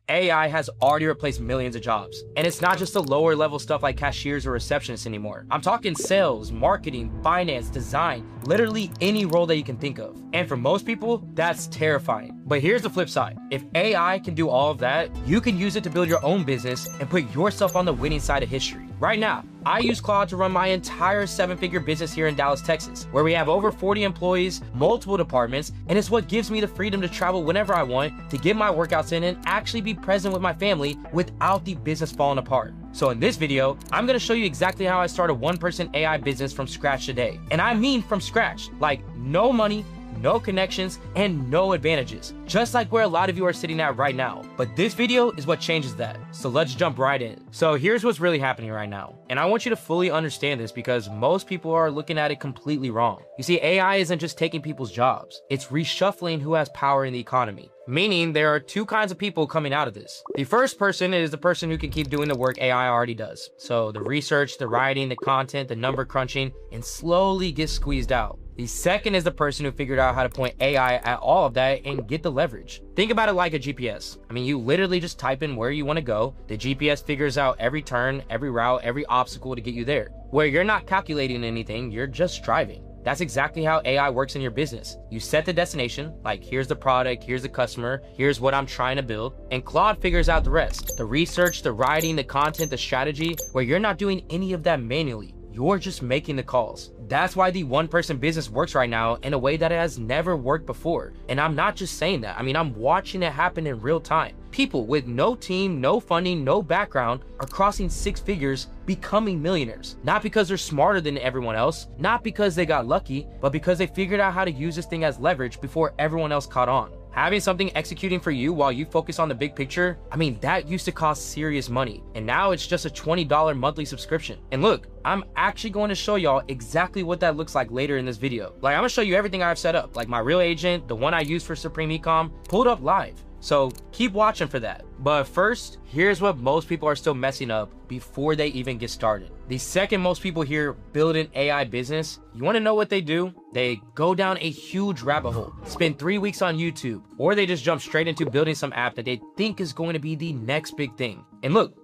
AI has already replaced millions of jobs. And it's not just the lower level stuff like cashiers or receptionists anymore. I'm talking sales, marketing, finance, design, literally any role that you can think of. And for most people, that's terrifying. But here's the flip side. If AI can do all of that, you can use it to build your own business and put yourself on the winning side of history. Right now, I use Claude to run my entire 7-figure business here in Dallas, Texas, where we have over 40 employees, multiple departments, and it's what gives me the freedom to travel whenever I want, to get my workouts in and actually be present with my family without the business falling apart. So in this video, I'm gonna show you exactly how I start a one-person AI business from scratch today. And I mean from scratch, like no money, no connections, and no advantages, just like where a lot of you are sitting at right now. But this video is what changes that. So let's jump right in. So here's what's really happening right now. And I want you to fully understand this because most people are looking at it completely wrong. You see, AI isn't just taking people's jobs. It's reshuffling who has power in the economy. Meaning there are two kinds of people coming out of this. The first person is the person who can keep doing the work AI already does. So the research, the writing, the content, the number crunching, and slowly gets squeezed out. The second is the person who figured out how to point AI at all of that and get the leverage. Think about it like a GPS. I mean, you literally just type in where you want to go. The GPS figures out every turn, every route, every obstacle to get you there. Where you're not calculating anything, you're just driving. That's exactly how AI works in your business. You set the destination, like here's the product, here's the customer, here's what I'm trying to build, and Claude figures out the rest. The research, the writing, the content, the strategy, where you're not doing any of that manually. You're just making the calls. That's why the one-person business works right now in a way that it has never worked before. And I'm not just saying that. I mean, I'm watching it happen in real time. People with no team, no funding, no background are crossing 6 figures, becoming millionaires. Not because they're smarter than everyone else, not because they got lucky, but because they figured out how to use this thing as leverage before everyone else caught on. Having something executing for you while you focus on the big picture, I mean, that used to cost serious money. And now it's just a $20 monthly subscription. And look, I'm actually going to show y'all exactly what that looks like later in this video. Like, I'm gonna show you everything I've set up, like my real agent, the one I use for Supreme Ecom, pulled up live. So keep watching for that. But first, here's what most people are still messing up before they even get started. The second most people hear build an AI business, you wanna know what they do? They go down a huge rabbit hole, spend 3 weeks on YouTube, or they just jump straight into building some app that they think is going to be the next big thing. And look,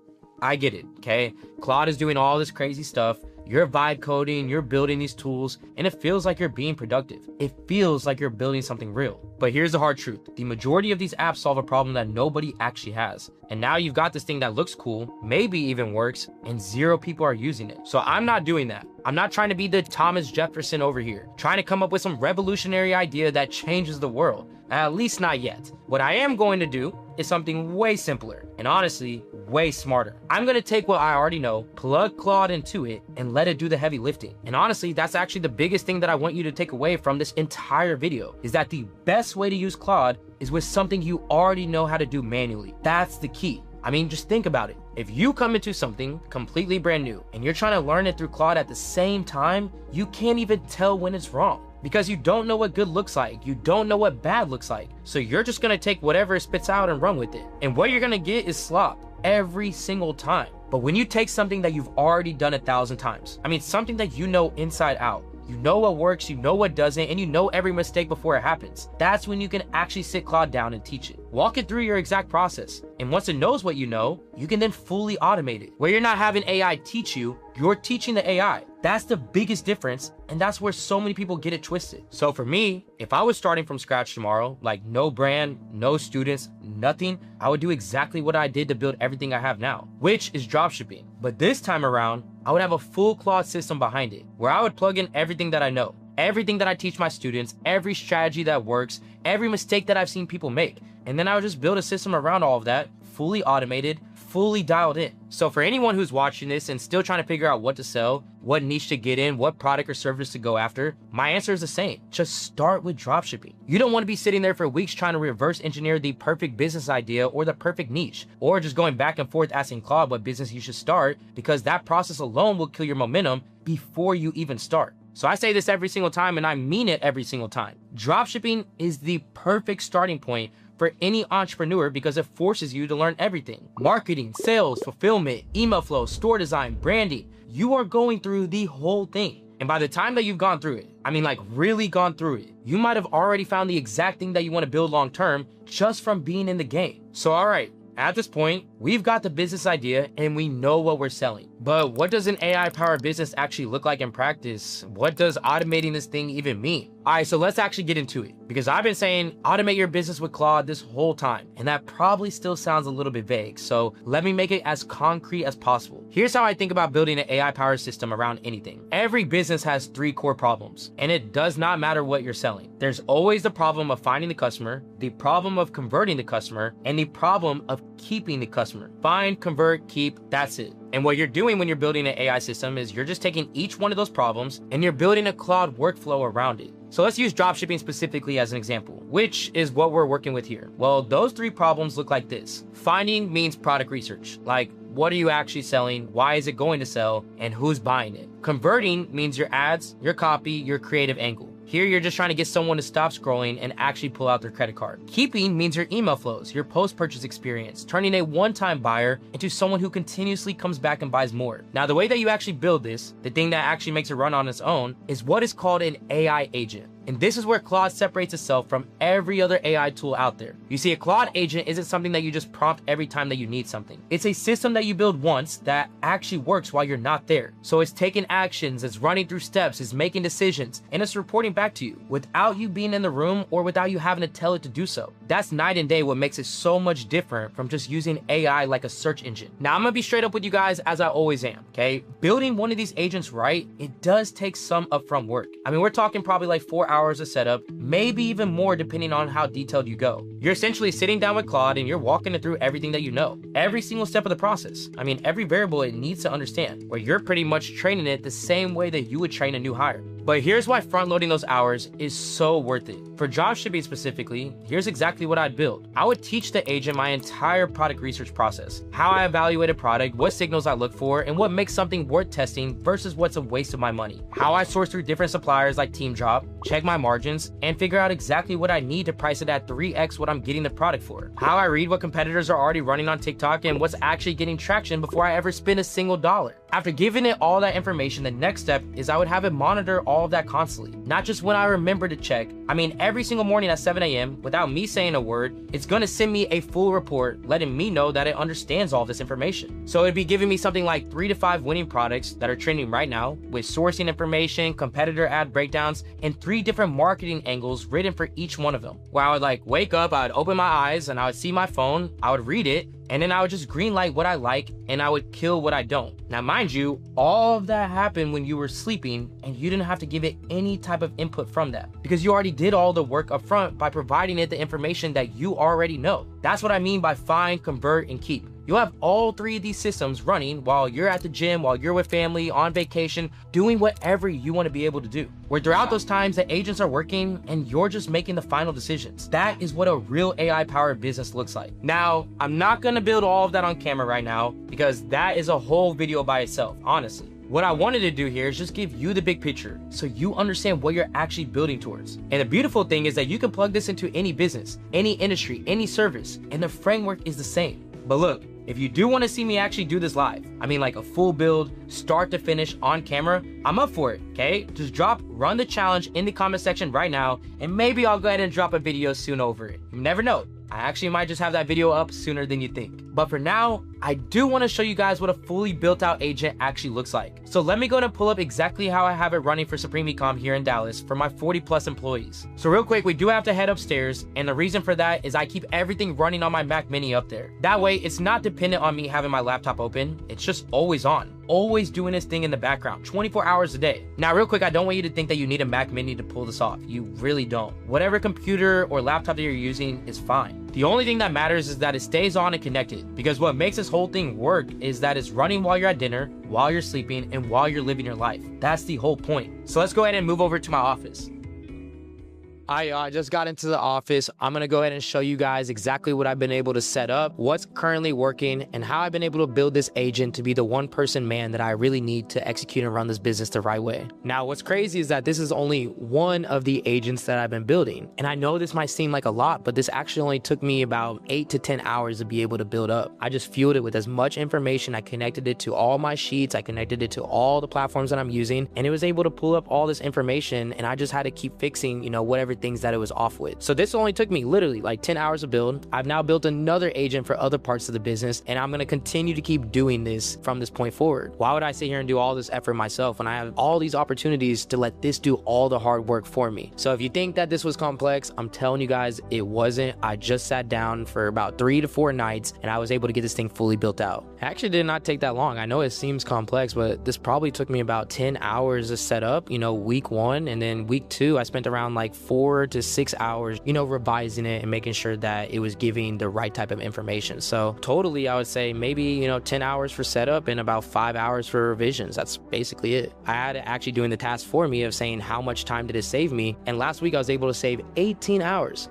I get it, okay? Claude is doing all this crazy stuff. You're vibe coding, you're building these tools, and it feels like you're being productive. It feels like you're building something real. But here's the hard truth. The majority of these apps solve a problem that nobody actually has. And now you've got this thing that looks cool, maybe even works, and 0 people are using it. So I'm not doing that. I'm not trying to be the Thomas Jefferson over here, trying to come up with some revolutionary idea that changes the world. At least not yet. What I am going to do is something way simpler, and honestly, way smarter. I'm gonna take what I already know, plug Claude into it, and let it do the heavy lifting. And honestly, that's actually the biggest thing that I want you to take away from this entire video, is that the best way to use Claude is with something you already know how to do manually. That's the key. I mean, just think about it. If you come into something completely brand new and you're trying to learn it through Claude at the same time, you can't even tell when it's wrong. Because you don't know what good looks like. You don't know what bad looks like. So you're just gonna take whatever it spits out and run with it. And what you're gonna get is slop every single time. But when you take something that you've already done 1,000 times, I mean, something that you know inside out, you know what works, you know what doesn't, and you know every mistake before it happens. That's when you can actually sit Claude down and teach it. Walk it through your exact process. And once it knows what you know, you can then fully automate it. Where you're not having AI teach you, you're teaching the AI. That's the biggest difference, and that's where so many people get it twisted. So for me, if I was starting from scratch tomorrow, like no brand, no students, nothing, I would do exactly what I did to build everything I have now, which is dropshipping. But this time around, I would have a full Claude system behind it, where I would plug in everything that I know, everything that I teach my students, every strategy that works, every mistake that I've seen people make. And then I would just build a system around all of that, fully automated, fully dialed in. So for anyone who's watching this and still trying to figure out what to sell, what niche to get in, what product or service to go after, my answer is the same. Just start with dropshipping. You don't want to be sitting there for weeks trying to reverse engineer the perfect business idea or the perfect niche, or just going back and forth asking Claude what business you should start, because that process alone will kill your momentum before you even start. So I say this every single time, and I mean it every single time. Dropshipping is the perfect starting point for any entrepreneur because it forces you to learn everything. Marketing, sales, fulfillment, email flow, store design, branding. You are going through the whole thing. And by the time that you've gone through it, I mean like really gone through it, you might have already found the exact thing that you want to build long term just from being in the game. So all right, At this point, we've got the business idea and we know what we're selling. But what does an AI-powered business actually look like in practice? What does automating this thing even mean? All right, so let's actually get into it, because I've been saying automate your business with Claude this whole time, and that probably still sounds a little bit vague. So let me make it as concrete as possible. Here's how I think about building an AI-powered system around anything. Every business has 3 core problems, and it does not matter what you're selling. There's always the problem of finding the customer, the problem of converting the customer, and the problem of keeping the customer. Find, convert, keep, that's it. And what you're doing when you're building an AI system is you're just taking each one of those problems and you're building a Claude workflow around it. So let's use dropshipping specifically as an example, which is what we're working with here. Well, those 3 problems look like this. Finding means product research, like what are you actually selling, why is it going to sell, and who's buying it. Converting means your ads, your copy, your creative angle. Here, you're just trying to get someone to stop scrolling and actually pull out their credit card. Keeping means your email flows, your post-purchase experience, turning a one-time buyer into someone who continuously comes back and buys more. Now, the way that you actually build this, the thing that actually makes it run on its own, is what is called an AI agent. And this is where Claude separates itself from every other AI tool out there. You see, a Claude agent isn't something that you just prompt every time that you need something. It's a system that you build once that actually works while you're not there. So it's taking actions, it's running through steps, it's making decisions, and it's reporting back to you without you being in the room or without you having to tell it to do so. That's night and day what makes it so much different from just using AI like a search engine. Now, I'm gonna be straight up with you guys as I always am, okay? Building one of these agents right, it does take some upfront work. I mean, we're talking probably like 4 hours of setup, maybe even more depending on how detailed you go. You're essentially sitting down with Claude and you're walking it through everything that you know, every single step of the process. I mean, every variable it needs to understand, where you're pretty much training it the same way that you would train a new hire. But here's why front loading those hours is so worth it. For dropshipping specifically, here's exactly what I'd build. I would teach the agent my entire product research process, how I evaluate a product, what signals I look for, and what makes something worth testing versus what's a waste of my money. How I source through different suppliers like TeamDrop, check my margins, and figure out exactly what I need to price it at 3x what I'm getting the product for. How I read what competitors are already running on TikTok and what's actually getting traction before I ever spend a single dollar. After giving it all that information, the next step is I would have it monitor all of that constantly. Not just when I remember to check. I mean, every single morning at 7 a.m., without me saying a word, it's gonna send me a full report letting me know that it understands all this information. So it'd be giving me something like 3 to 5 winning products that are trending right now with sourcing information, competitor ad breakdowns, and 3 different marketing angles written for each one of them. Where I would like wake up, I would open my eyes and I would see my phone, I would read it, and then I would just green light what I like and I would kill what I don't. Now, mind you, all of that happened when you were sleeping and you didn't have to give it any type of input from that because you already did all the work up front by providing it the information that you already know. That's what I mean by find, convert, and keep. You'll have all 3 of these systems running while you're at the gym, while you're with family, on vacation, doing whatever you want to be able to do. Where throughout those times, the agents are working and you're just making the final decisions. That is what a real AI-powered business looks like. Now, I'm not going to build all of that on camera right now because that is a whole video by itself, honestly. What I wanted to do here is just give you the big picture so you understand what you're actually building towards. And the beautiful thing is that you can plug this into any business, any industry, any service, and the framework is the same. But look, if you do want to see me actually do this live, I mean like a full build, start to finish on camera, I'm up for it, okay? Just run the challenge in the comment section right now, and maybe I'll go ahead and drop a video soon over it. You never know. I actually might just have that video up sooner than you think. But for now, I do want to show you guys what a fully built out agent actually looks like. So let me go and pull up exactly how I have it running for Supreme Ecom here in Dallas for my 40+ employees. So real quick, we do have to head upstairs, and the reason for that is I keep everything running on my Mac Mini up there. That way, it's not dependent on me having my laptop open, it's just always on. Always doing this thing in the background, 24 hours a day. Now, real quick, I don't want you to think that you need a Mac Mini to pull this off. You really don't. Whatever computer or laptop that you're using is fine. The only thing that matters is that it stays on and connected, because what makes this whole thing work is that it's running while you're at dinner, while you're sleeping, and while you're living your life. That's the whole point. So let's go ahead and move over to my office. I just got into the office. I'm gonna go ahead and show you guys exactly what I've been able to set up, what's currently working, and how I've been able to build this agent to be the one-person man that I really need to execute and run this business the right way. Now, what's crazy is that this is only one of the agents that I've been building. And I know this might seem like a lot, but this actually only took me about 8 to 10 hours to be able to build up. I just fueled it with as much information. I connected it to all my sheets. I connected it to all the platforms that I'm using, and it was able to pull up all this information. And I just had to keep fixing, whatever different things that it was off with. So this only took me literally like 10 hours to build. I've now built another agent for other parts of the business, and I'm going to continue to keep doing this from this point forward. Why would I sit here and do all this effort myself when I have all these opportunities to let this do all the hard work for me? So if you think that this was complex, I'm telling you guys, it wasn't. I just sat down for about 3 to 4 nights and I was able to get this thing fully built out. It actually did not take that long. I know it seems complex, but this probably took me about 10 hours to set up, week 1. And then week 2, I spent around like 4 to 6 hours, revising it and making sure that it was giving the right type of information. So totally, I would say maybe, 10 hours for setup and about 5 hours for revisions. That's basically it. I had it actually doing the task for me of saying how much time did it save me. And last week I was able to save 18 hours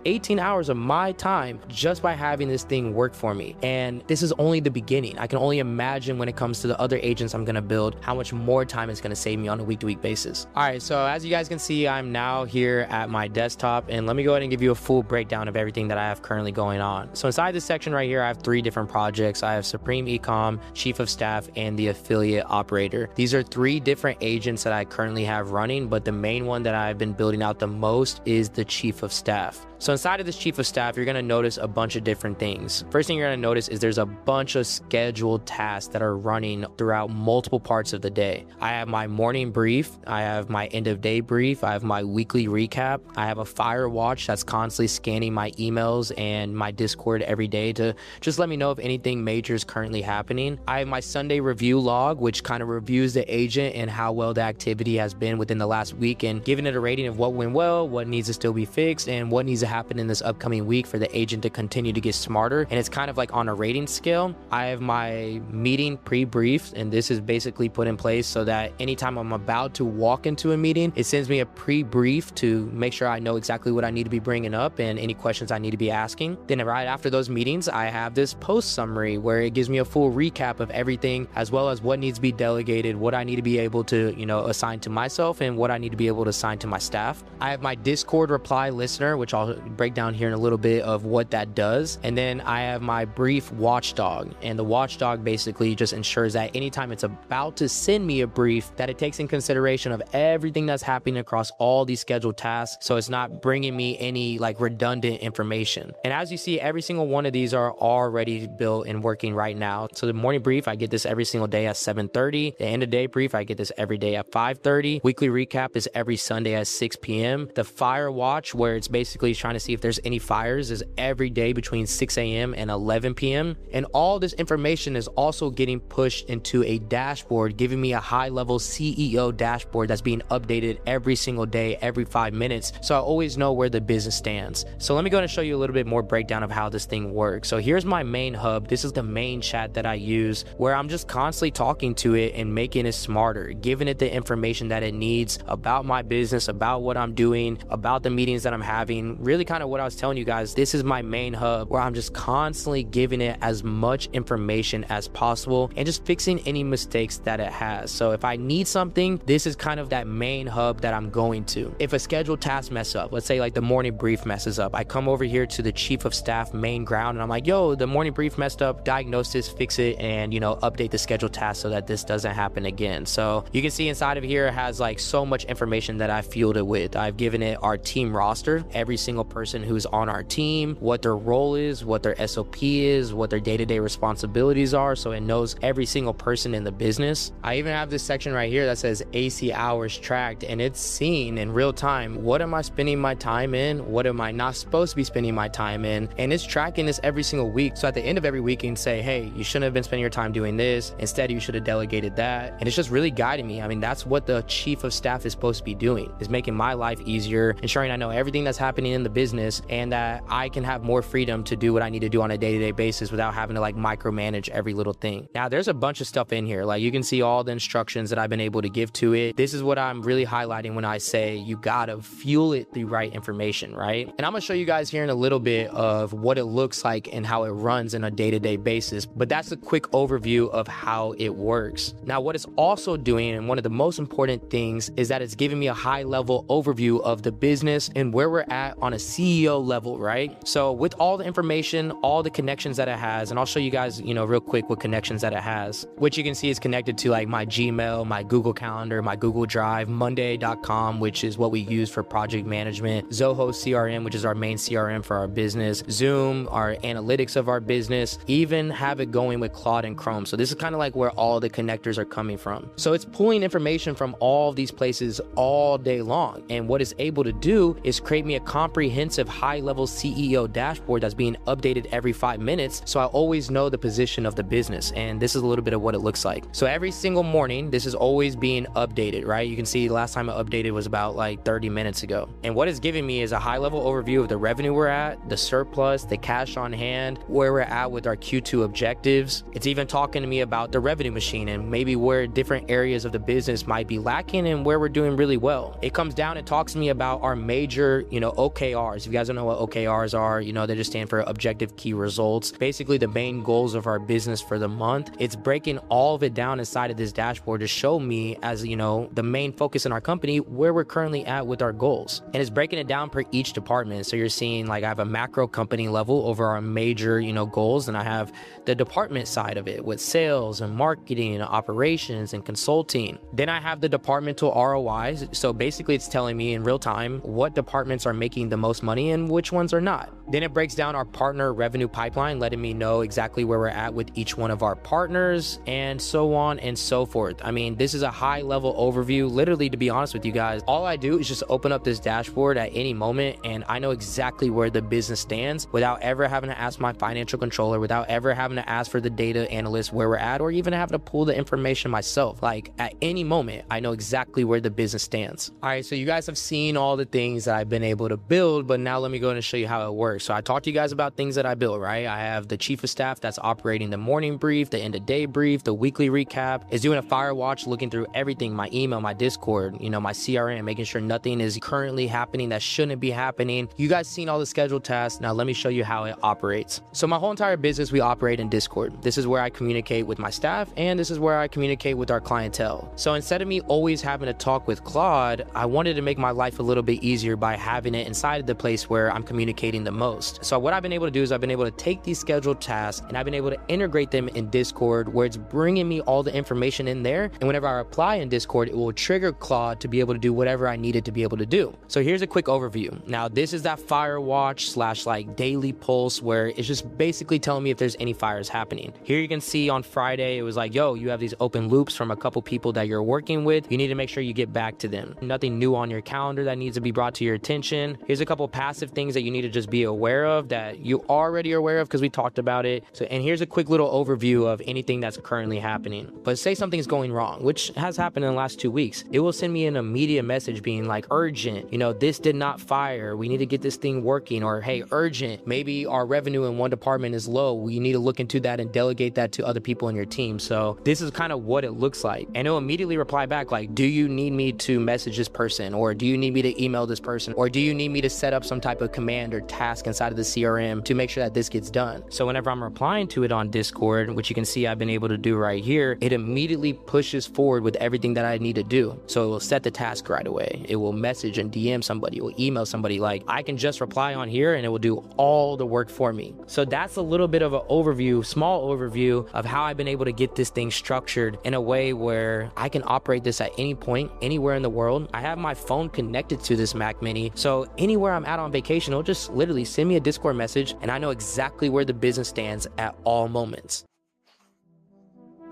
of my time just by having this thing work for me. And this is only the beginning. I can only imagine when it comes to the other agents I'm going to build, how much more time it's going to save me on a week-to-week basis. All right, so as you guys can see, I'm now here at my desktop, and let me go ahead and give you a full breakdown of everything that I have currently going on. So inside this section right here, I have 3 different projects. I have Supreme Ecom, Chief of Staff, and the Affiliate Operator. These are 3 different agents that I currently have running, but the main one that I've been building out the most is the Chief of Staff. So inside of this Chief of Staff, you're going to notice a bunch of different things. First thing you're going to notice is there's a bunch of scheduled tasks that are running throughout multiple parts of the day. I have my morning brief, I have my end of day brief, I have my weekly recap, I have a fire watch that's constantly scanning my emails and my Discord every day to just let me know if anything major is currently happening. I have my Sunday review log, which kind of reviews the agent and how well the activity has been within the last week and giving it a rating of what went well, what needs to still be fixed, and what needs to happen in this upcoming week for the agent to continue to get smarter. And it's kind of like on a rating scale. I have my meeting pre-brief, and this is basically put in place so that anytime I'm about to walk into a meeting, it sends me a pre-brief to make sure I know exactly what I need to be bringing up and any questions I need to be asking. Then right after those meetings, I have this post summary where it gives me a full recap of everything, as well as what needs to be delegated, what I need to be able to, assign to myself, and what I need to be able to assign to my staff. I have my Discord reply listener, which I'll break down here in a little bit of what that does. And then I have my brief watchdog, and the watchdog basically just ensures that anytime it's about to send me a brief, that it takes in consideration of everything that's happening across all these scheduled tasks, so it's not bringing me any like redundant information. And as you see, every single one of these are already built and working right now. So the morning brief, I get this every single day at 7:30. The end of day brief, I get this every day at 5:30. Weekly recap is every Sunday at 6 p.m. The fire watch, where it's basically trying to see if there's any fires, is every day between 6 a.m. and 11 p.m. And all this information is also getting pushed into a dashboard, giving me a high-level CEO dashboard that's being updated every single day, every 5 minutes, so I always know where the business stands. So let me go and show you a little bit more breakdown of how this thing works. So here's my main hub. This is the main chat that I use, where I'm just constantly talking to it and making it smarter, giving it the information that it needs about my business, about what I'm doing, about the meetings that I'm having. Really kind of what I was telling you guys, this is my main hub where I'm just constantly giving it as much information as possible and just fixing any mistakes that it has. So if I need something, this is kind of that main hub that I'm going to. If a scheduled task messes up, let's say like the morning brief messes up, I come over here to the Chief of Staff main ground and I'm like, yo, the morning brief messed up, diagnose this, fix it, and update the scheduled task so that this doesn't happen again. So you can see inside of here it has like so much information that I fueled it with. I've given it our team roster, every single person who's on our team, what their role is, what their SOP is, what their day-to-day responsibilities are, so it knows every single person in the business. I even have this section right here that says AC hours tracked, and it's seeing in real time, what am I spending my time in, what am I not supposed to be spending my time in, and it's tracking this every single week. So at the end of every week, you can say, hey, you shouldn't have been spending your time doing this, instead you should have delegated that. And it's just really guiding me. I mean, that's what the Chief of Staff is supposed to be doing, is making my life easier, ensuring I know everything that's happening in the business, and that I can have more freedom to do what I need to do on a day-to-day basis without having to like micromanage every little thing. Now there's a bunch of stuff in here, like you can see all the instructions that I've been able to give to it. This is what I'm really highlighting when I say you gotta fuel it the right information, right? And I'm gonna show you guys here in a little bit of what it looks like and how it runs in a day-to-day basis, but that's a quick overview of how it works. Now what it's also doing, and one of the most important things, is that it's giving me a high-level overview of the business and where we're at on a CEO level, right? So with all the information, all the connections that it has, and I'll show you guys, real quick what connections that it has, which you can see is connected to like my Gmail, my Google Calendar, my Google Drive, Monday.com, which is what we use for project management, Zoho CRM, which is our main CRM for our business, Zoom, our analytics of our business, even have it going with Claude and Chrome. So this is kind of like where all the connectors are coming from. So it's pulling information from all these places all day long. And what it's able to do is create me a comprehensive high-level CEO dashboard that's being updated every 5 minutes. So I always know the position of the business. And this is a little bit of what it looks like. So every single morning, this is always being updated, right? You can see the last time I updated was about like 30 minutes ago. And what it's giving me is a high-level overview of the revenue we're at, the surplus, the cash on hand, where we're at with our Q2 objectives. It's even talking to me about the revenue machine and maybe where different areas of the business might be lacking and where we're doing really well. It comes down and talks to me about our major, OKRs. If you guys don't know what OKRs are, they just stand for objective key results. Basically the main goals of our business for the month. It's breaking all of it down inside of this dashboard to show me as, the main focus in our company, where we're currently at with our goals. And it's breaking it down per each department. So you're seeing like I have a macro company level over our major, goals. And I have the department side of it with sales and marketing and operations and consulting. Then I have the departmental ROIs. So basically it's telling me in real time what departments are making the most money and which ones are not. Then it breaks down our partner revenue pipeline, letting me know exactly where we're at with each one of our partners and so on and so forth. I mean, this is a high level overview. Literally, to be honest with you guys, all I do is just open up this dashboard at any moment and I know exactly where the business stands without ever having to ask my financial controller, without ever having to ask for the data analyst where we're at, or even having to pull the information myself. Like at any moment, I know exactly where the business stands. All right, so you guys have seen all the things that I've been able to build, but now let me go and show you how it works. So I talked to you guys about things that I built, right? I have the chief of staff that's operating the morning brief, the end of day brief, the weekly recap, is doing a fire watch, looking through everything, my email, my Discord, my CRM, making sure nothing is currently happening that shouldn't be happening. You guys seen all the scheduled tasks. Now let me show you how it operates. So my whole entire business, we operate in Discord. This is where I communicate with my staff and this is where I communicate with our clientele. So instead of me always having to talk with Claude, I wanted to make my life a little bit easier by having it inside of the place where I'm communicating the most. So what I've been able to do is I've been able to take these scheduled tasks and I've been able to integrate them in Discord where it's bringing me all the information in there. And whenever I reply in Discord, it will trigger Claude to be able to do whatever I needed to be able to do. So here's a quick overview. Now this is that fire watch / like daily pulse where it's just basically telling me if there's any fires happening. Here you can see on Friday, it was like, yo, you have these open loops from a couple people that you're working with. You need to make sure you get back to them. Nothing new on your calendar that needs to be brought to your attention. Here's a couple passive things that you need to just be aware of that you already are aware of because we talked about it. So, and here's a quick little overview of anything that's currently happening. But say something's going wrong, which has happened in the last 2 weeks. It will send me an immediate message being like urgent, this did not fire. We need to get this thing working, or hey, urgent. Maybe our revenue in one department is low. We need to look into that and delegate that to other people in your team. So this is kind of what it looks like. And it'll immediately reply back like, do you need me to message this person? Or do you need me to email this person? Or do you need me to set up some type of command or task inside of the CRM to make sure that this gets done? So whenever I'm replying to it on Discord, which you can see I've been able to do right here, it immediately pushes forward with everything that I need to do. So it will set the task right away. It will message and DM somebody, it will email somebody. Like I can just reply on here and it will do all the work for me. So that's a little bit of an overview, small overview of how I've been able to get this thing structured in a way where I can operate this at any point, anywhere in the world. I have my phone connected to this Mac Mini. So anywhere I'm at on vacation, it'll just literally send me a Discord message and I know exactly where the business stands at all moments.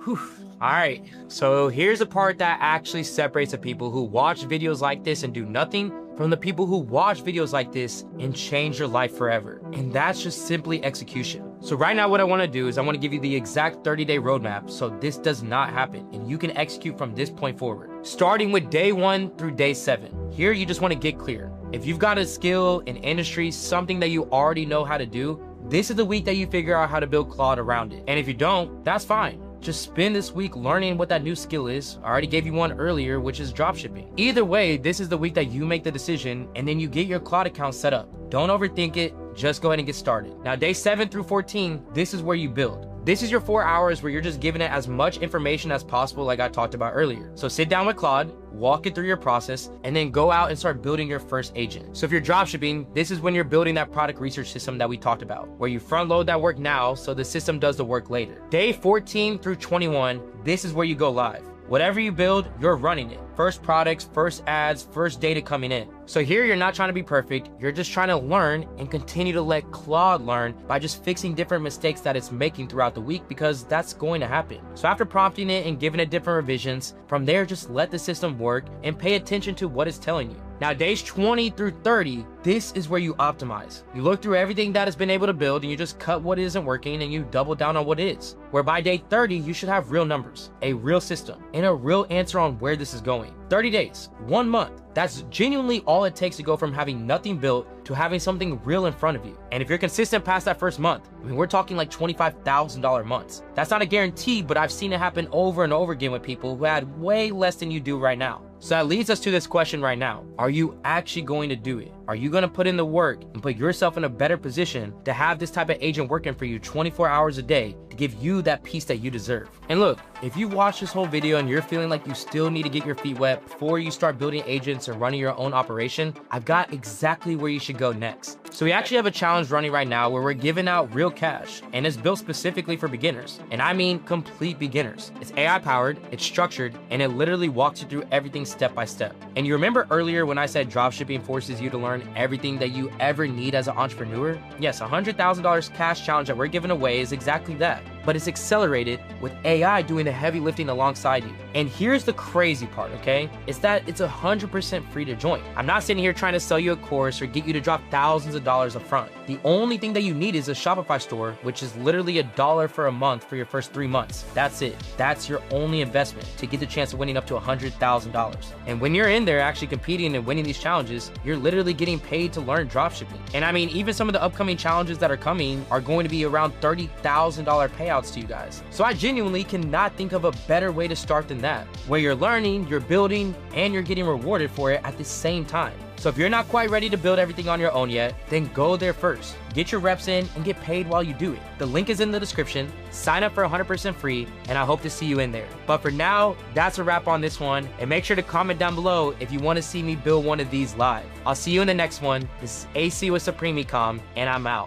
Whew. All right, so here's the part that actually separates the people who watch videos like this and do nothing from the people who watch videos like this and change your life forever. And that's just simply execution. So right now what I wanna do is I wanna give you the exact 30-day roadmap so this does not happen and you can execute from this point forward. Starting with day 1 through day 7. Here you just wanna get clear. If you've got a skill, an industry, something that you already know how to do, this is the week that you figure out how to build Claude around it. And if you don't, that's fine. Just spend this week learning what that new skill is. I already gave you one earlier, which is dropshipping. Either way, this is the week that you make the decision and then you get your Claude account set up. Don't overthink it, just go ahead and get started. Now, day 7 through 14, this is where you build. This is your 4 hours where you're just giving it as much information as possible like I talked about earlier. So sit down with Claude, walk it through your process, and then go out and start building your first agent. So if you're dropshipping, this is when you're building that product research system that we talked about, where you front load that work now so the system does the work later. Day 14 through 21, this is where you go live. Whatever you build, you're running it. First products, first ads, first data coming in. So here you're not trying to be perfect, you're just trying to learn and continue to let Claude learn by just fixing different mistakes that it's making throughout the week, because that's going to happen. So after prompting it and giving it different revisions, from there just let the system work and pay attention to what it's telling you. Now days 20 through 30, this is where you optimize. You look through everything that has been able to build and you just cut what isn't working and you double down on what is. Where by day 30, you should have real numbers, a real system, and a real answer on where this is going. 30 days, 1 month, that's genuinely all it takes to go from having nothing built to having something real in front of you. And if you're consistent past that first month, I mean, we're talking like $25,000 months. That's not a guarantee, but I've seen it happen over and over again with people who had way less than you do right now. So that leads us to this question right now. Are you actually going to do it? Are you going to put in the work and put yourself in a better position to have this type of agent working for you 24 hours a day to give you that peace that you deserve? And look, if you watch this whole video and you're feeling like you still need to get your feet wet before you start building agents and running your own operation, I've got exactly where you should go next. So we actually have a challenge running right now where we're giving out real cash, and it's built specifically for beginners. And I mean complete beginners. It's AI powered, it's structured, and it literally walks you through everything step by step. And you remember earlier when I said dropshipping forces you to learn everything that you ever need as an entrepreneur? Yes, $100,000 cash challenge that we're giving away is exactly that. But it's accelerated with AI doing the heavy lifting alongside you. And here's the crazy part, okay? It's that it's 100% free to join. I'm not sitting here trying to sell you a course or get you to drop thousands of dollars up front. The only thing that you need is a Shopify store, which is literally $1 for a month for your first 3 months. That's it. That's your only investment to get the chance of winning up to $100,000. And when you're in there actually competing and winning these challenges, you're literally getting paid to learn dropshipping. And I mean, even some of the upcoming challenges that are coming are going to be around $30,000 payouts to you guys. So I genuinely cannot think of a better way to start than that, where you're learning, you're building, and you're getting rewarded for it at the same time. So if you're not quite ready to build everything on your own yet, then go there first. Get your reps in and get paid while you do it. The link is in the description. Sign up for 100% free, and I hope to see you in there. But for now, that's a wrap on this one. And make sure to comment down below if you want to see me build one of these live. I'll see you in the next one. This is AC with Supreme Ecom, and I'm out.